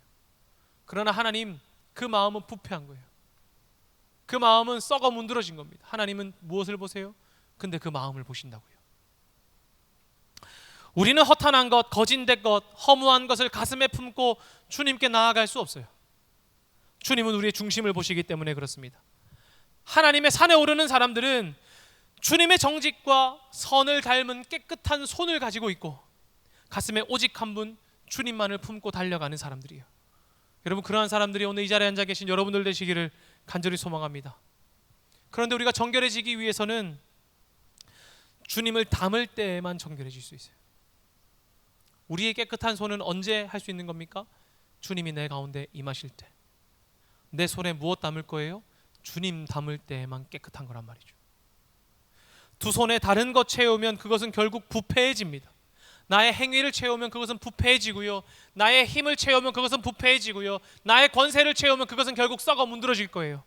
그러나 하나님, 그 마음은 부패한 거예요. 그 마음은 썩어 문드러진 겁니다. 하나님은 무엇을 보세요? 근데 그 마음을 보신다고요. 우리는 허탄한 것, 거짓된 것, 허무한 것을 가슴에 품고 주님께 나아갈 수 없어요. 주님은 우리의 중심을 보시기 때문에 그렇습니다. 하나님의 산에 오르는 사람들은 주님의 정직과 선을 닮은 깨끗한 손을 가지고 있고 가슴에 오직 한 분 주님만을 품고 달려가는 사람들이에요. 여러분, 그러한 사람들이 오늘 이 자리에 앉아 계신 여러분들 되시기를 간절히 소망합니다. 그런데 우리가 정결해지기 위해서는 주님을 담을 때에만 정결해질 수 있어요. 우리의 깨끗한 손은 언제 할 수 있는 겁니까? 주님이 내 가운데 임하실 때. 내 손에 무엇 담을 거예요? 주님 담을 때에만 깨끗한 거란 말이죠. 두 손에 다른 것 채우면 그것은 결국 부패해집니다. 나의 행위를 채우면 그것은 부패해지고요, 나의 힘을 채우면 그것은 부패해지고요, 나의 권세를 채우면 그것은 결국 썩어 문드러질 거예요.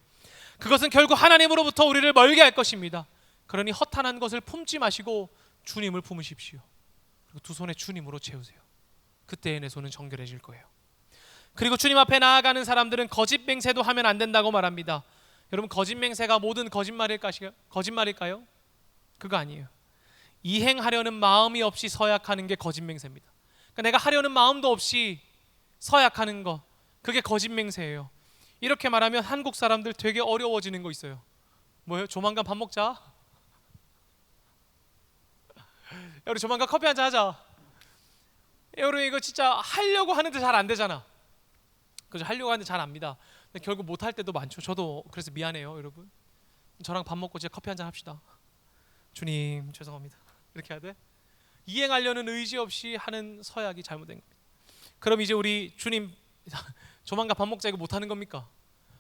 그것은 결국 하나님으로부터 우리를 멀게 할 것입니다. 그러니 허탄한 것을 품지 마시고 주님을 품으십시오. 그리고 두 손에 주님으로 채우세요. 그때의 내 손은 정결해질 거예요. 그리고 주님 앞에 나아가는 사람들은 거짓 맹세도 하면 안 된다고 말합니다. 여러분, 거짓 맹세가 모든 거짓말일까요? 그거 아니에요. 이행하려는 마음이 없이 서약하는 게 거짓 맹세입니다. 그러니까 내가 하려는 마음도 없이 서약하는 거, 그게 거짓 맹세예요. 이렇게 말하면 한국 사람들 되게 어려워지는 거 있어요. 뭐예요? 조만간 밥 먹자. 우리 조만간 커피 한잔 하자. 여러분, 이거 진짜 하려고 하는데 잘 안 되잖아. 그죠? 하려고 하는데 잘 압니다. 근데 결국 못 할 때도 많죠. 저도 그래서 미안해요, 여러분. 저랑 밥 먹고 이제 커피 한잔 합시다. 주님 죄송합니다. 이렇게 해야 돼? 이행하려는 의지 없이 하는 서약이 잘못된 겁니다. 그럼 이제 우리 주님 조만간 밥 먹자 이거 못 하는 겁니까?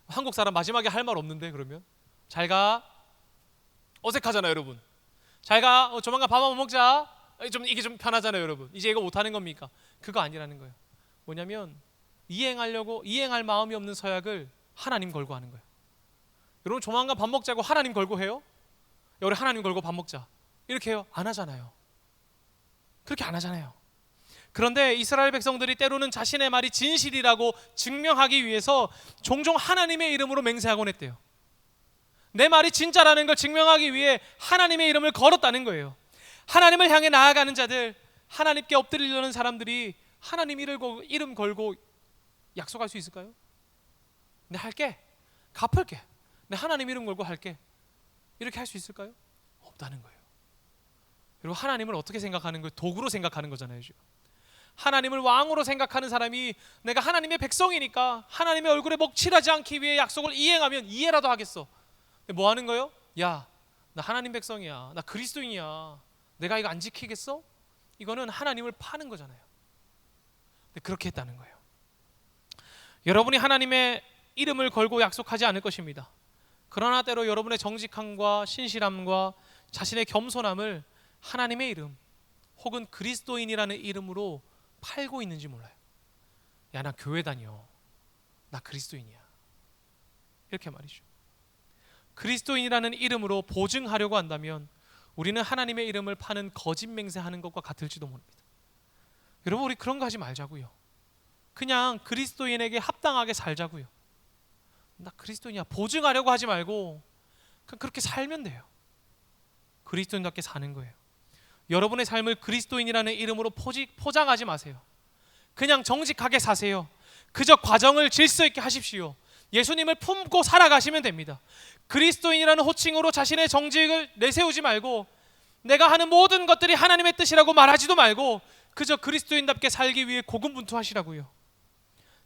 한국 사람 마지막에 할 말 없는데 그러면 잘 가. 어색하잖아요, 여러분. 잘 가. 조만간 밥 한번 먹자. 이게 좀 편하잖아요, 여러분. 이제 이거 못 하는 겁니까? 그거 아니라는 거예요. 뭐냐면 이행할 마음이 없는 서약을 하나님 걸고 하는 거예요. 여러분, 조만간 밥 먹자고 하나님 걸고 해요? 우리 하나님 걸고 밥 먹자 이렇게 해요? 안 하잖아요. 그렇게 안 하잖아요. 그런데 이스라엘 백성들이 때로는 자신의 말이 진실이라고 증명하기 위해서 종종 하나님의 이름으로 맹세하곤 했대요. 내 말이 진짜라는 걸 증명하기 위해 하나님의 이름을 걸었다는 거예요. 하나님을 향해 나아가는 자들, 하나님께 엎드리려는 사람들이 하나님 이름 걸고 약속할 수 있을까요? 내 할게, 갚을게, 내 하나님 이름 걸고 할게, 이렇게 할 수 있을까요? 없다는 거예요. 그리고 하나님을 어떻게 생각하는 거예요? 도구로 생각하는 거잖아요, 지금. 하나님을 왕으로 생각하는 사람이 내가 하나님의 백성이니까 하나님의 얼굴에 먹칠하지 않기 위해 약속을 이행하면 이해라도 하겠어. 근데 뭐 하는 거예요? 야, 나 하나님 백성이야, 나 그리스도인이야, 내가 이거 안 지키겠어? 이거는 하나님을 파는 거잖아요. 근데 그렇게 했다는 거예요. 여러분이 하나님의 이름을 걸고 약속하지 않을 것입니다. 그러나 때로 여러분의 정직함과 신실함과 자신의 겸손함을 하나님의 이름 혹은 그리스도인이라는 이름으로 팔고 있는지 몰라요. 야, 나 교회 다녀, 나 그리스도인이야, 이렇게 말이죠. 그리스도인이라는 이름으로 보증하려고 한다면 우리는 하나님의 이름을 파는 거짓 맹세하는 것과 같을지도 모릅니다. 여러분, 우리 그런 거 하지 말자고요. 그냥 그리스도인에게 합당하게 살자고요. 나 그리스도인이야 보증하려고 하지 말고 그냥 그렇게 살면 돼요. 그리스도인답게 사는 거예요. 여러분의 삶을 그리스도인이라는 이름으로 포장하지 마세요. 그냥 정직하게 사세요. 그저 과정을 질서 있게 하십시오. 예수님을 품고 살아가시면 됩니다. 그리스도인이라는 호칭으로 자신의 정직을 내세우지 말고 내가 하는 모든 것들이 하나님의 뜻이라고 말하지도 말고 그저 그리스도인답게 살기 위해 고군분투하시라고요.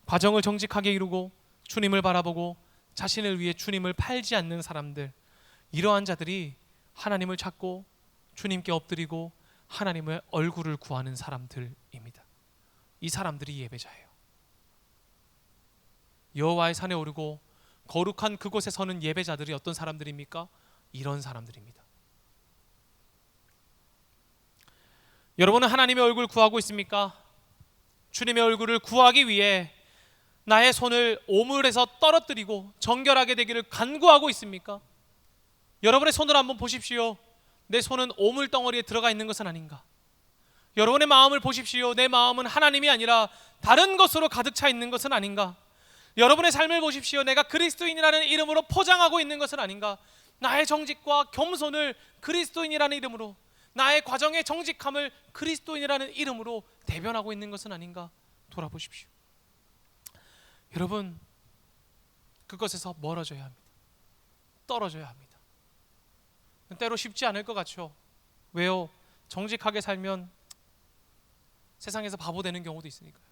과정을 정직하게 이루고 주님을 바라보고 자신을 위해 주님을 팔지 않는 사람들, 이러한 자들이 하나님을 찾고 주님께 엎드리고 하나님의 얼굴을 구하는 사람들입니다. 이 사람들이 예배자예요. 여호와의 산에 오르고 거룩한 그곳에 서는 예배자들이 어떤 사람들입니까? 이런 사람들입니다. 여러분은 하나님의 얼굴 구하고 있습니까? 주님의 얼굴을 구하기 위해 나의 손을 오물에서 떨어뜨리고 정결하게 되기를 간구하고 있습니까? 여러분의 손을 한번 보십시오. 내 손은 오물 덩어리에 들어가 있는 것은 아닌가? 여러분의 마음을 보십시오. 내 마음은 하나님이 아니라 다른 것으로 가득 차 있는 것은 아닌가? 여러분의 삶을 보십시오. 내가 그리스도인이라는 이름으로 포장하고 있는 것은 아닌가? 나의 정직과 겸손을 그리스도인이라는 이름으로, 나의 과정의 정직함을 그리스도인이라는 이름으로 대변하고 있는 것은 아닌가 돌아보십시오. 여러분, 그것에서 멀어져야 합니다. 떨어져야 합니다. 때로 쉽지 않을 것 같죠. 왜요? 정직하게 살면 세상에서 바보 되는 경우도 있으니까요.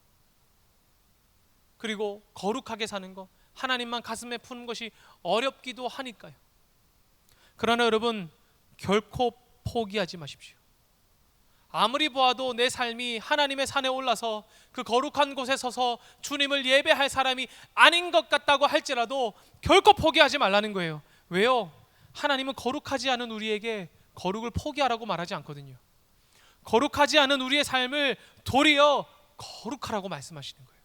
그리고 거룩하게 사는 거, 하나님만 가슴에 푸는 것이 어렵기도 하니까요. 그러나 여러분, 결코 포기하지 마십시오. 아무리 보아도 내 삶이 하나님의 산에 올라서 그 거룩한 곳에 서서 주님을 예배할 사람이 아닌 것 같다고 할지라도 결코 포기하지 말라는 거예요. 왜요? 하나님은 거룩하지 않은 우리에게 거룩을 포기하라고 말하지 않거든요. 거룩하지 않은 우리의 삶을 도리어 거룩하라고 말씀하시는 거예요.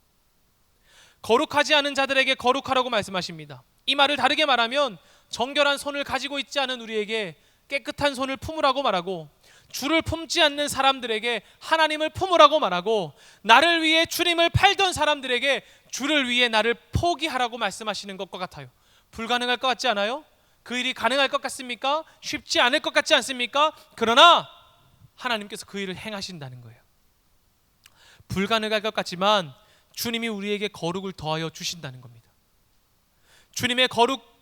거룩하지 않은 자들에게 거룩하라고 말씀하십니다. 이 말을 다르게 말하면 정결한 손을 가지고 있지 않은 우리에게 깨끗한 손을 품으라고 말하고, 주를 품지 않는 사람들에게 하나님을 품으라고 말하고, 나를 위해 주님을 팔던 사람들에게 주를 위해 나를 포기하라고 말씀하시는 것과 같아요. 불가능할 것 같지 않아요? 그 일이 가능할 것 같습니까? 쉽지 않을 것 같지 않습니까? 그러나 하나님께서 그 일을 행하신다는 거예요. 불가능할 것 같지만 주님이 우리에게 거룩을 더하여 주신다는 겁니다.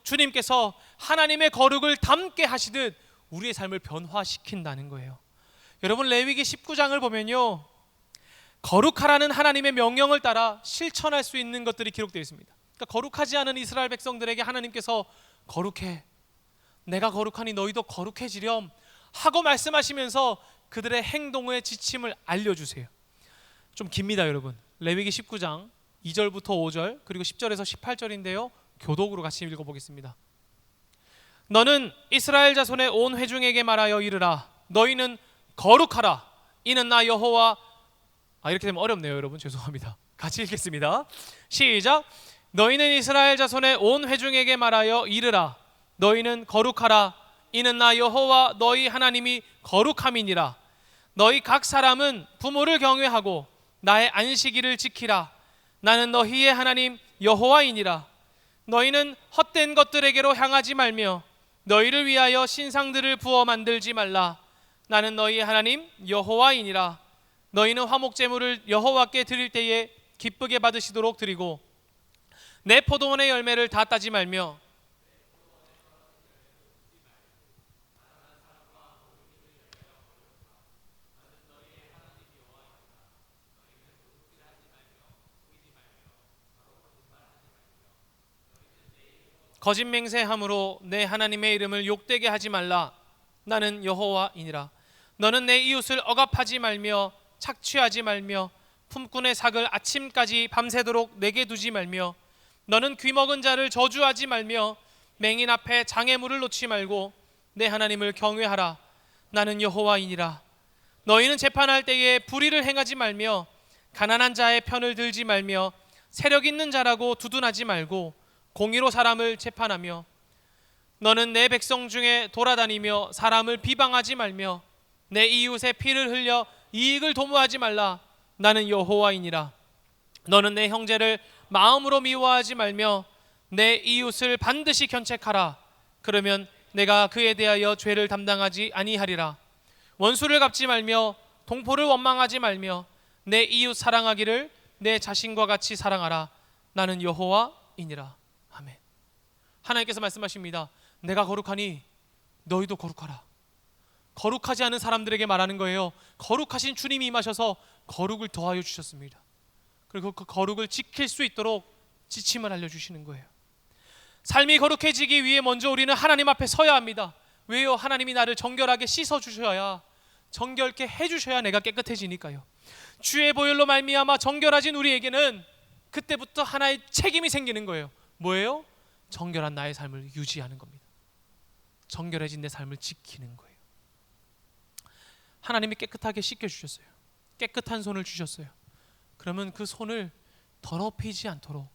주님께서 하나님의 거룩을 담게 하시듯 우리의 삶을 변화시킨다는 거예요. 여러분, 레위기 19장을 보면요, 거룩하라는 하나님의 명령을 따라 실천할 수 있는 것들이 기록되어 있습니다. 그러니까 거룩하지 않은 이스라엘 백성들에게 하나님께서 거룩해, 내가 거룩하니 너희도 거룩해지렴 하고 말씀하시면서 그들의 행동의 지침을 알려주세요. 좀 깁니다 여러분. 레위기 19장 2절부터 5절 그리고 10절에서 18절인데요, 교독으로 같이 읽어보겠습니다. 너는 이스라엘 자손의 온 회중에게 말하여 이르라. 너희는 거룩하라. 이는 나 여호와. 이렇게 되면 어렵네요 여러분, 죄송합니다. 같이 읽겠습니다. 시작. 너희는 이스라엘 자손의 온 회중에게 말하여 이르라. 너희는 거룩하라. 이는 나 여호와 너희 하나님이 거룩함이니라. 너희 각 사람은 부모를 경외하고 나의 안식일을 지키라. 나는 너희의 하나님 여호와이니라. 너희는 헛된 것들에게로 향하지 말며 너희를 위하여 신상들을 부어 만들지 말라. 나는 너희 하나님 여호와이니라. 너희는 화목제물을 여호와께 드릴 때에 기쁘게 받으시도록 드리고 내 포도원의 열매를 다 따지 말며 거짓 맹세함으로 내 하나님의 이름을 욕되게 하지 말라. 나는 여호와이니라. 너는 내 이웃을 억압하지 말며 착취하지 말며 품꾼의 삭을 아침까지 밤새도록 내게 두지 말며 너는 귀먹은 자를 저주하지 말며 맹인 앞에 장애물을 놓지 말고 내 하나님을 경외하라. 나는 여호와이니라. 너희는 재판할 때에 불의를 행하지 말며 가난한 자의 편을 들지 말며 세력 있는 자라고 두둔하지 말고 공의로 사람을 재판하며 너는 내 백성 중에 돌아다니며 사람을 비방하지 말며 내 이웃의 피를 흘려 이익을 도모하지 말라. 나는 여호와이니라. 너는 내 형제를 마음으로 미워하지 말며 내 이웃을 반드시 견책하라. 그러면 내가 그에 대하여 죄를 담당하지 아니하리라. 원수를 갚지 말며 동포를 원망하지 말며 내 이웃 사랑하기를 내 자신과 같이 사랑하라. 나는 여호와이니라. 아멘. 하나님께서 말씀하십니다. 내가 거룩하니 너희도 거룩하라. 거룩하지 않은 사람들에게 말하는 거예요. 거룩하신 주님이 임하셔서 거룩을 더하여 주셨습니다. 그리고 그 거룩을 지킬 수 있도록 지침을 알려주시는 거예요. 삶이 거룩해지기 위해 먼저 우리는 하나님 앞에 서야 합니다. 왜요? 하나님이 나를 정결하게 씻어주셔야, 정결케 해주셔야 내가 깨끗해지니까요. 주의 보혈로 말미암아 정결해진 우리에게는 그때부터 하나의 책임이 생기는 거예요. 뭐예요? 정결한 나의 삶을 유지하는 겁니다. 정결해진 내 삶을 지키는 거예요. 하나님이 깨끗하게 씻겨주셨어요. 깨끗한 손을 주셨어요. 그러면 그 손을 더럽히지 않도록,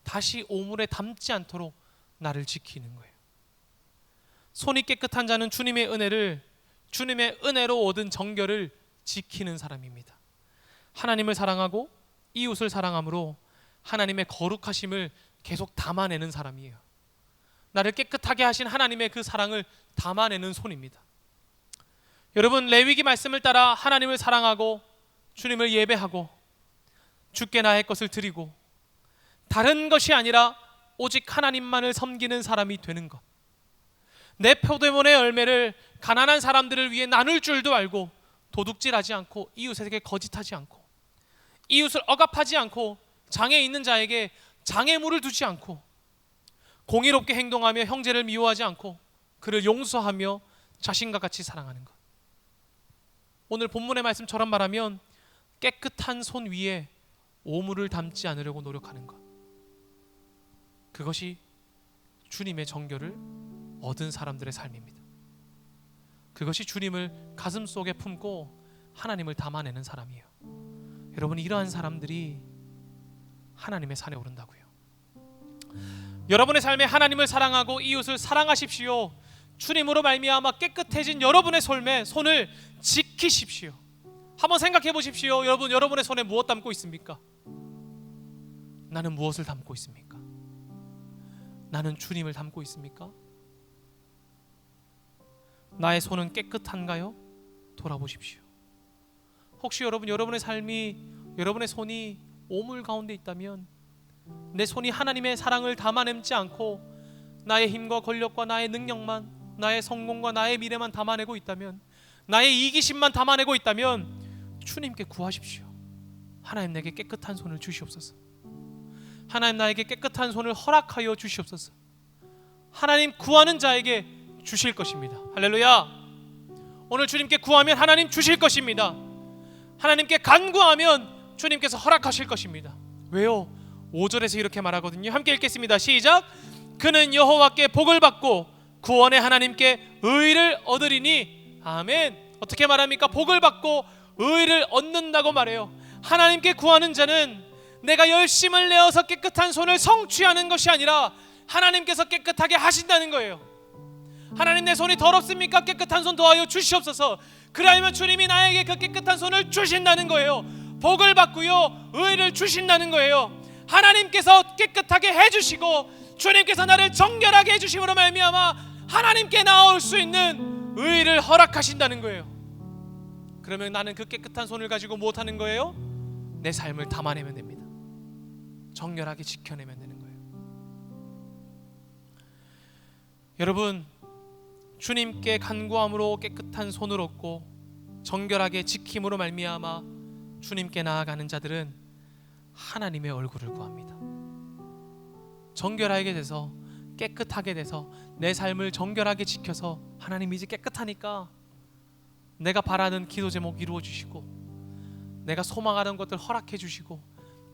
다시 오물에 담지 않도록 나를 지키는 거예요. 손이 깨끗한 자는 주님의 은혜로 얻은 정결을 지키는 사람입니다. 하나님을 사랑하고 이웃을 사랑함으로 하나님의 거룩하심을 계속 담아내는 사람이에요. 나를 깨끗하게 하신 하나님의 그 사랑을 담아내는 손입니다. 여러분, 레위기 말씀을 따라 하나님을 사랑하고 주님을 예배하고 주께 나의 것을 드리고 다른 것이 아니라 오직 하나님만을 섬기는 사람이 되는 것, 내 포도원의 열매를 가난한 사람들을 위해 나눌 줄도 알고 도둑질하지 않고 이웃에게 거짓하지 않고 이웃을 억압하지 않고 장애 있는 자에게 장애물을 두지 않고 공의롭게 행동하며 형제를 미워하지 않고 그를 용서하며 자신과 같이 사랑하는 것. 오늘 본문의 말씀처럼 말하면 깨끗한 손 위에 오물을 담지 않으려고 노력하는 것, 그것이 주님의 정결을 얻은 사람들의 삶입니다. 그것이 주님을 가슴속에 품고 하나님을 담아내는 사람이에요. 여러분, 이러한 사람들이 하나님의 산에 오른다고요. 여러분의 삶에 하나님을 사랑하고 이웃을 사랑하십시오. 주님으로 말미암아 깨끗해진 여러분의 손을 지키십시오. 한번 생각해 보십시오. 여러분, 여러분의 손에 무엇 담고 있습니까? 나는 무엇을 담고 있습니까? 나는 주님을 담고 있습니까? 나의 손은 깨끗한가요? 돌아보십시오. 혹시 여러분의 삶이, 여러분의 손이 오물 가운데 있다면, 내 손이 하나님의 사랑을 담아내지 않고 나의 힘과 권력과 나의 능력만, 나의 성공과 나의 미래만 담아내고 있다면, 나의 이기심만 담아내고 있다면 주님께 구하십시오. 하나님, 내게 깨끗한 손을 주시옵소서. 하나님, 나에게 깨끗한 손을 허락하여 주시옵소서. 하나님, 구하는 자에게 주실 것입니다. 할렐루야. 오늘 주님께 구하면 하나님 주실 것입니다. 하나님께 간구하면 주님께서 허락하실 것입니다. 왜요? 5절에서 이렇게 말하거든요. 함께 읽겠습니다. 시작. 그는 여호와께 복을 받고 구원의 하나님께 의를 얻으리니. 아멘. 어떻게 말합니까? 복을 받고 의를 얻는다고 말해요. 하나님께 구하는 자는 내가 열심을 내어서 깨끗한 손을 성취하는 것이 아니라 하나님께서 깨끗하게 하신다는 거예요. 하나님, 내 손이 더럽습니까? 깨끗한 손 더하여 주시옵소서. 그러면 주님이 나에게 그 깨끗한 손을 주신다는 거예요. 복을 받고요, 의를 주신다는 거예요. 하나님께서 깨끗하게 해주시고 주님께서 나를 정결하게 해주심으로 말미암아 하나님께 나올 수 있는 의를 허락하신다는 거예요. 그러면 나는 그 깨끗한 손을 가지고 무엇하는 거예요? 내 삶을 담아내면 됩니다. 정결하게 지켜내면 되는 거예요. 여러분, 주님께 간구함으로 깨끗한 손을 얻고 정결하게 지킴으로 말미암아 주님께 나아가는 자들은 하나님의 얼굴을 구합니다. 정결하게 돼서, 깨끗하게 돼서 내 삶을 정결하게 지켜서 하나님, 이제 깨끗하니까 내가 바라는 기도 제목 이루어 주시고 내가 소망하는 것들 허락해 주시고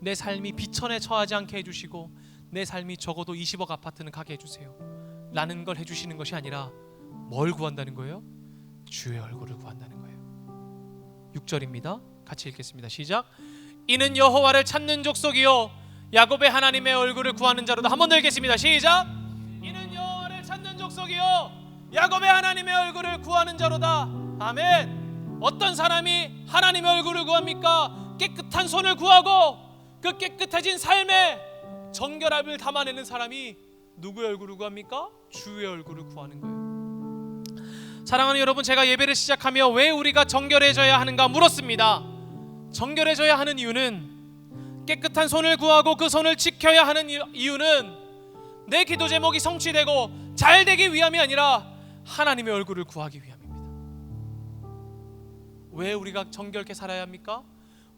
내 삶이 비천에 처하지 않게 해주시고 내 삶이 적어도 20억 아파트는 가게 해주세요 라는 걸 해주시는 것이 아니라 뭘 구한다는 거예요? 주의 얼굴을 구한다는 거예요. 6절입니다. 같이 읽겠습니다. 시작. 이는 여호와를 찾는 족속이요 야곱의 하나님의 얼굴을 구하는 자로다. 한 번 더 읽겠습니다. 시작. 이는 여호와를 찾는 족속이요 야곱의 하나님의 얼굴을 구하는 자로다. 아멘. 어떤 사람이 하나님의 얼굴을 구합니까? 깨끗한 손을 구하고 그 깨끗해진 삶에 정결함을 담아내는 사람이 누구의 얼굴을 구합니까? 주의 얼굴을 구하는 거예요. 사랑하는 여러분, 제가 예배를 시작하며 왜 우리가 정결해져야 하는가 물었습니다. 정결해져야 하는 이유는, 깨끗한 손을 구하고 그 손을 지켜야 하는 이유는 내 기도 제목이 성취되고 잘 되기 위함이 아니라 하나님의 얼굴을 구하기 위함입니다. 왜 우리가 정결케 살아야 합니까?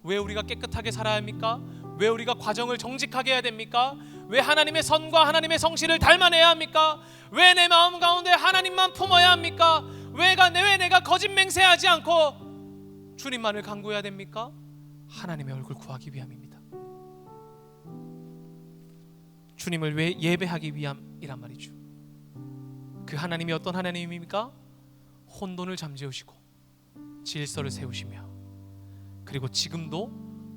왜 우리가 깨끗하게 살아야 합니까? 왜 우리가 과정을 정직하게 해야 됩니까? 왜 하나님의 선과 하나님의 성실을 닮아내야 합니까? 왜 내 마음 가운데 하나님만 품어야 합니까? 왜 내가 거짓 맹세하지 않고 주님만을 간구해야 됩니까? 하나님의 얼굴 구하기 위함입니다. 주님을 왜 예배하기 위함이란 말이죠. 그 하나님이 어떤 하나님입니까? 혼돈을 잠재우시고 질서를 세우시며 그리고 지금도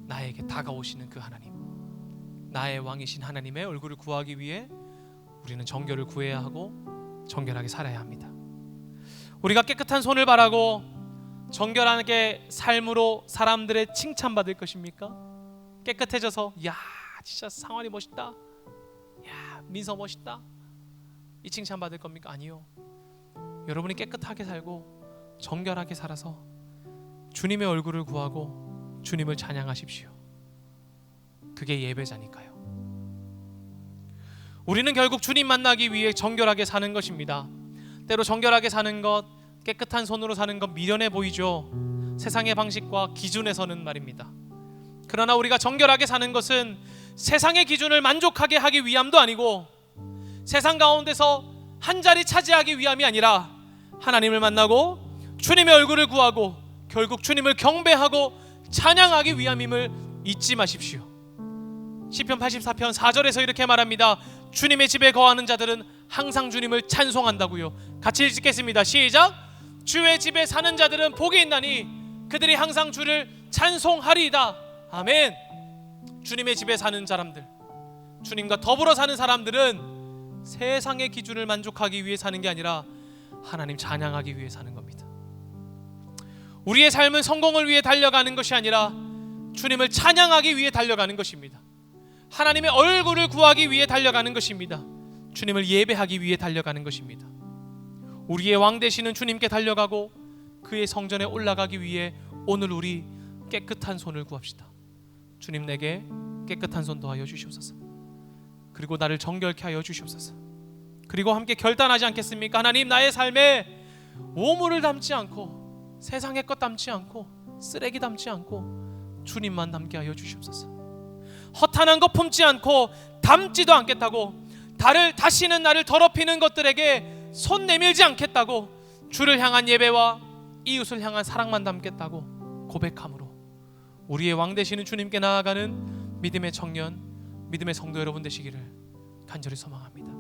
나에게 다가오시는 그 하나님, 나의 왕이신 하나님의 얼굴을 구하기 위해 우리는 정결을 구해야 하고 정결하게 살아야 합니다. 우리가 깨끗한 손을 바라고 정결하게 삶으로 사람들의 칭찬받을 것입니까? 깨끗해져서 야 진짜 상환이 멋있다, 야 민서 멋있다, 이 칭찬받을 겁니까? 아니요. 여러분이 깨끗하게 살고 정결하게 살아서 주님의 얼굴을 구하고 주님을 찬양하십시오. 그게 예배자니까요. 우리는 결국 주님 만나기 위해 정결하게 사는 것입니다. 때로 정결하게 사는 것, 깨끗한 손으로 사는 것 미련해 보이죠. 세상의 방식과 기준에서는 말입니다. 그러나 우리가 정결하게 사는 것은 세상의 기준을 만족하게 하기 위함도 아니고 세상 가운데서 한 자리 차지하기 위함이 아니라 하나님을 만나고 주님의 얼굴을 구하고 결국 주님을 경배하고 찬양하기 위함임을 잊지 마십시오. 시편 84편 4절에서 이렇게 말합니다. 주님의 집에 거하는 자들은 항상 주님을 찬송한다고요. 같이 읽겠습니다. 시작. 주의 집에 사는 자들은 복이 있나니 그들이 항상 주를 찬송하리이다. 아멘. 주님의 집에 사는 사람들, 주님과 더불어 사는 사람들은 세상의 기준을 만족하기 위해 사는 게 아니라 하나님 찬양하기 위해 사는 겁니다. 우리의 삶은 성공을 위해 달려가는 것이 아니라 주님을 찬양하기 위해 달려가는 것입니다. 하나님의 얼굴을 구하기 위해 달려가는 것입니다. 주님을 예배하기 위해 달려가는 것입니다. 우리의 왕 되시는 주님께 달려가고 그의 성전에 올라가기 위해 오늘 우리 깨끗한 손을 구합시다. 주님, 내게 깨끗한 손 더하여 주시옵소서. 그리고 나를 정결케 하여 주시옵소서. 그리고 함께 결단하지 않겠습니까? 하나님, 나의 삶에 오물을 담지 않고 세상의 것 담지 않고 쓰레기 담지 않고 주님만 담게 하여 주시옵소서. 허탄한 것 품지 않고 담지도 않겠다고, 다시는 나를 더럽히는 것들에게 손 내밀지 않겠다고, 주를 향한 예배와 이웃을 향한 사랑만 담겠다고 고백함으로 우리의 왕 되시는 주님께 나아가는 믿음의 청년, 믿음의 성도 여러분 되시기를 간절히 소망합니다.